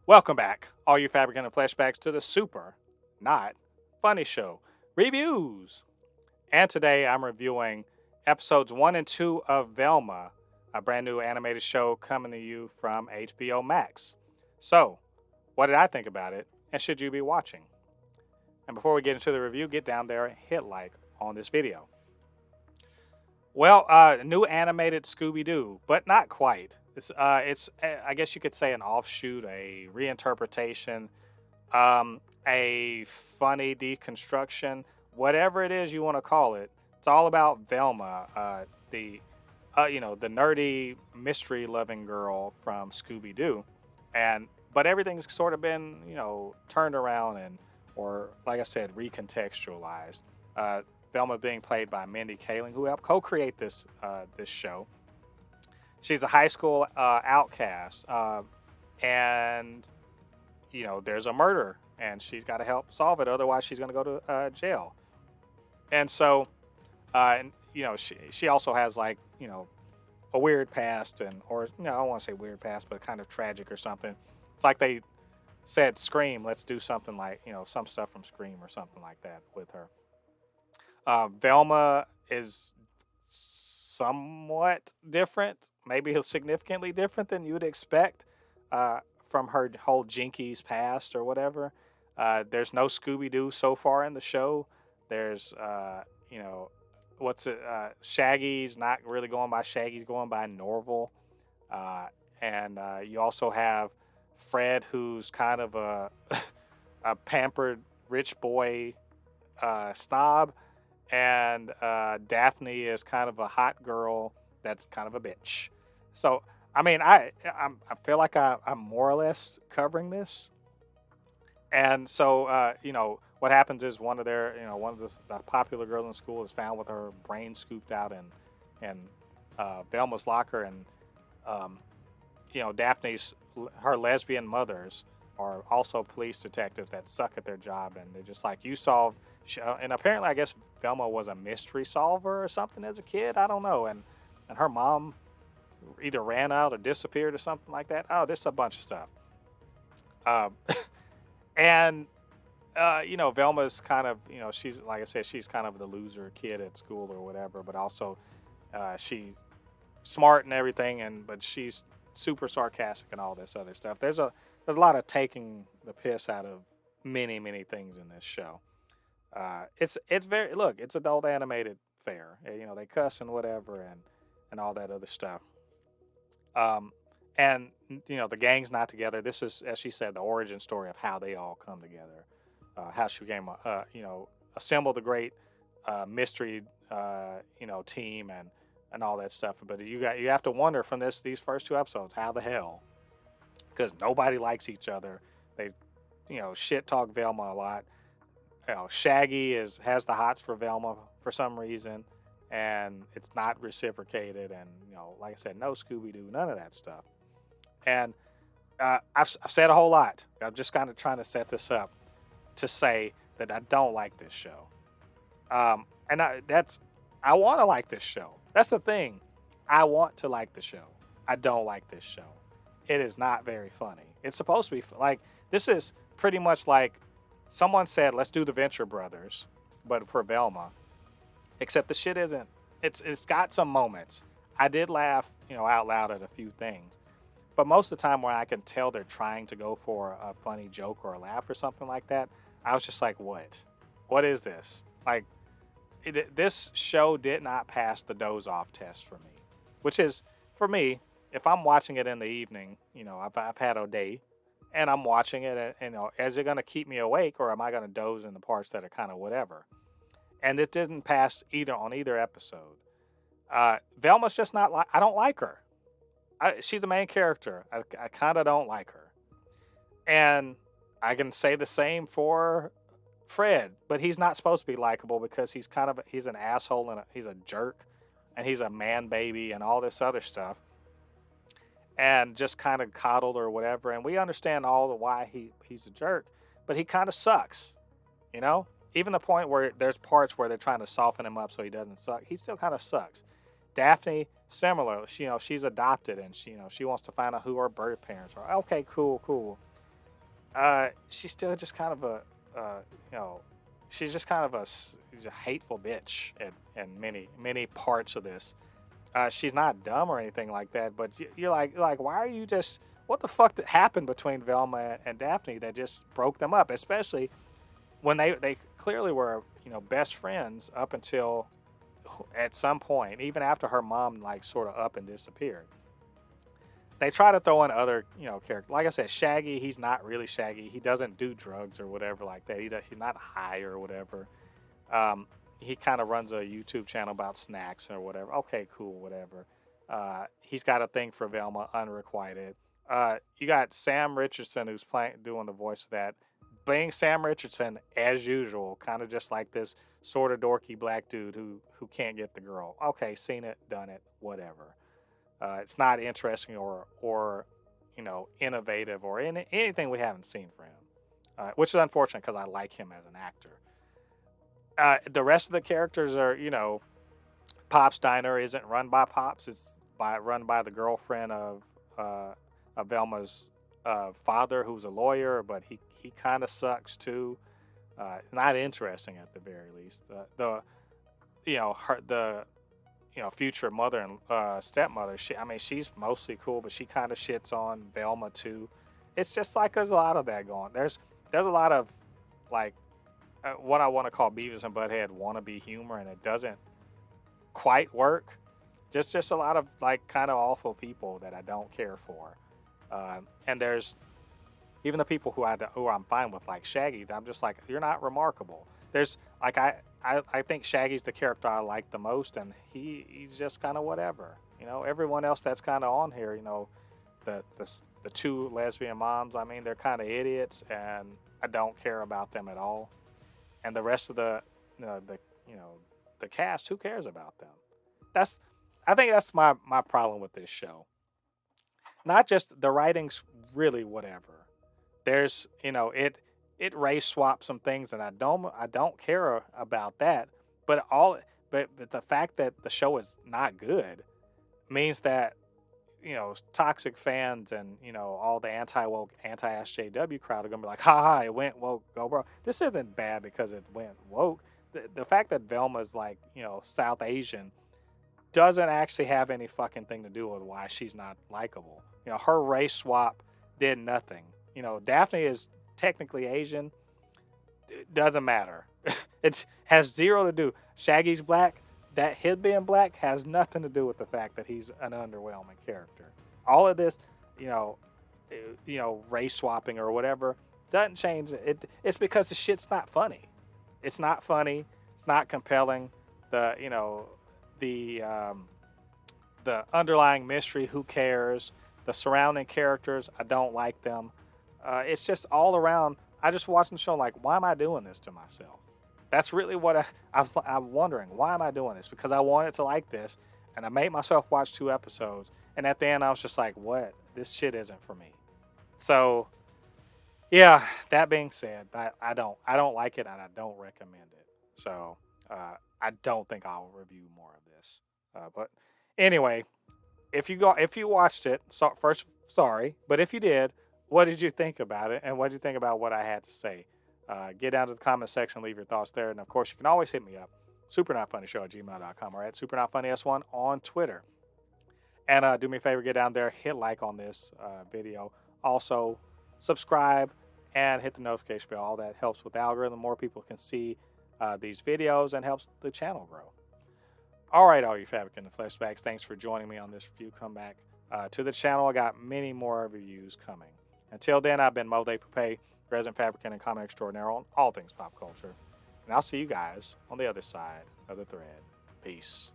Welcome back, all you Fabricants and Fleshbags, to the super, not funny show reviews. And today I'm reviewing episodes 1 and 2 of Velma, a brand new animated show coming to you from HBO Max. So, what did I think about it, and should you be watching? And before we get into the review, get down there and hit like on this video. Well, new animated Scooby Doo, but not quite. It's I guess you could say an offshoot, a reinterpretation, a funny deconstruction, whatever it is you want to call it. It's all about Velma, the nerdy mystery loving girl from Scooby Doo, but everything's sort of been turned around or like I said, recontextualized. Velma being played by Mindy Kaling, who helped co-create this show. She's a high school outcast, and there's a murder, and she's got to help solve it. Otherwise, she's going to go to jail. And so, she also has a weird past, or I don't want to say weird past, but kind of tragic or something. It's like they said, "Scream, let's do something like some stuff from Scream or something like that with her." Velma is somewhat different, maybe significantly different than you would expect from her whole Jinkies past or whatever. There's no Scooby Doo so far in the show. There's, Shaggy's not really going by Shaggy's going by Norval. And you also have Fred, who's kind of a pampered rich boy snob. And Daphne is kind of a hot girl that's kind of a bitch. So, I mean, I feel like I'm more or less covering this. And so, what happens is one of the popular girls in school is found with her brain scooped out in Velma's locker, and her lesbian mothers are also police detectives that suck at their job, and they're just like, you solved. And apparently, I guess Velma was a mystery solver or something as a kid. I don't know. And her mom either ran out or disappeared or something like that. Oh, there's a bunch of stuff. And Velma's kind of, she's, like I said, she's kind of the loser kid at school or whatever, but also she's smart and everything, but she's super sarcastic and all this other stuff. There's a lot of taking the piss out of many, many things in this show. It's adult animated fare. They cuss and whatever and all that other stuff. And the gang's not together. This is, as she said, the origin story of how they all come together. How she became, assembled a great mystery, team and all that stuff. But you have to wonder from these first two episodes, how the hell? Because nobody likes each other. They, shit talk Velma a lot. Shaggy has the hots for Velma for some reason, and it's not reciprocated. And like I said, no Scooby Doo, none of that stuff. And I've said a whole lot. I'm just kind of trying to set this up to say that I don't like this show. And I want to like this show. That's the thing. I want to like the show. I don't like this show. It is not very funny. It's supposed to be like, this is pretty much like someone said, let's do the Venture Brothers, but for Velma. Except the shit isn't. It's got some moments. I did laugh, out loud at a few things. But most of the time when I can tell they're trying to go for a funny joke or a laugh or something like that, I was just like, what? What is this? Like, this show did not pass the doze off test for me. Which is, for me, if I'm watching it in the evening, I've had a day, and I'm watching it, and is it going to keep me awake, or am I going to doze in the parts that are kind of whatever? And it didn't pass on either episode. Velma's just not like, I don't like her. She's the main character. I kind of don't like her. And I can say the same for Fred, but he's not supposed to be likable because he's an asshole and he's a jerk, and he's a man baby and all this other stuff. And just kind of coddled or whatever. And we understand all the why he's a jerk, but he kind of sucks, Even the point where there's parts where they're trying to soften him up so he doesn't suck. He still kind of sucks. Daphne, similar. She's adopted, and she wants to find out who her birth parents are. Okay, cool. she's still just kind of you know, she's just kind of a hateful bitch in many parts of this. She's not dumb or anything like that, but you're like, why are you just, what the fuck happened between Velma and Daphne that just broke them up? Especially when they clearly were, best friends up until at some point, even after her mom like sort of up and disappeared. They try to throw in other, characters. Like I said, Shaggy, he's not really Shaggy. He doesn't do drugs or whatever like that. He's not high or whatever. He kind of runs a YouTube channel about snacks or whatever. Okay, cool, whatever. He's got a thing for Velma, unrequited. You got Sam Richardson who's doing the voice of that. Being Sam Richardson as usual, kind of just like this sort of dorky black dude who can't get the girl. Okay, seen it, done it, whatever. It's not interesting or innovative or anything we haven't seen for him, which is unfortunate because I like him as an actor. The rest of the characters are, Pop's Diner isn't run by Pops. It's run by the girlfriend of Velma's father, who's a lawyer, but he kind of sucks too. Not interesting at the very least. Future mother and stepmother. She's mostly cool, but she kind of shits on Velma too. It's just like there's a lot of that going. There's a lot of like what I want to call Beavis and Butthead wannabe humor, and it doesn't quite work. Just a lot of like kind of awful people that I don't care for. And there's even the people who I'm fine with, like Shaggy. I'm just like, you're not remarkable. There's like I think Shaggy's the character I like the most, and he's just kind of whatever. Everyone else that's kind of on here, the two lesbian moms. They're kind of idiots, and I don't care about them at all. And the rest of the cast, who cares about them? I think that's my problem with this show. Not just the writing's really whatever. There's it race swaps some things, and I don't care about that. But the fact that the show is not good means that toxic fans and all the anti-woke, anti-SJW crowd are gonna be like, ha ha, it went woke, go bro. This isn't bad because it went woke. The fact that Velma's like South Asian doesn't actually have any fucking thing to do with why she's not likable. Her race swap did nothing. Daphne is technically Asian. It doesn't matter. It has zero to do. Shaggy's black. That his being black has nothing to do with the fact that he's an underwhelming character. All of this, race swapping or whatever doesn't change it. It's because the shit's not funny. It's not funny. It's not compelling. The underlying mystery, who cares? The surrounding characters, I don't like them. It's just all around. I just watching the show like, why am I doing this to myself? That's really what I'm wondering. Why am I doing this? Because I wanted to like this, and I made myself watch 2 episodes, and at the end I was just like, what? This shit isn't for me. So, yeah. That being said, I don't like it, and I don't recommend it. So, I don't think I'll review more of this. But anyway, if you watched it, first, sorry, but if you did, what did you think about it, and what did you think about what I had to say? Get down to the comment section, leave your thoughts there, and of course, you can always hit me up, supernotfunnyshow@gmail.com, or at supernotfunnys1 on Twitter. And do me a favor, get down there, hit like on this video. Also, subscribe and hit the notification bell. All that helps with the algorithm. More people can see these videos and helps the channel grow. All right, all you Fabricans and Fleshbags, thanks for joining me on this review. Come back to the channel. I got many more reviews coming. Until then, I've been Mo De Pape, resident fabricant and comic extraordinaire on all things pop culture. And I'll see you guys on the other side of the thread. Peace.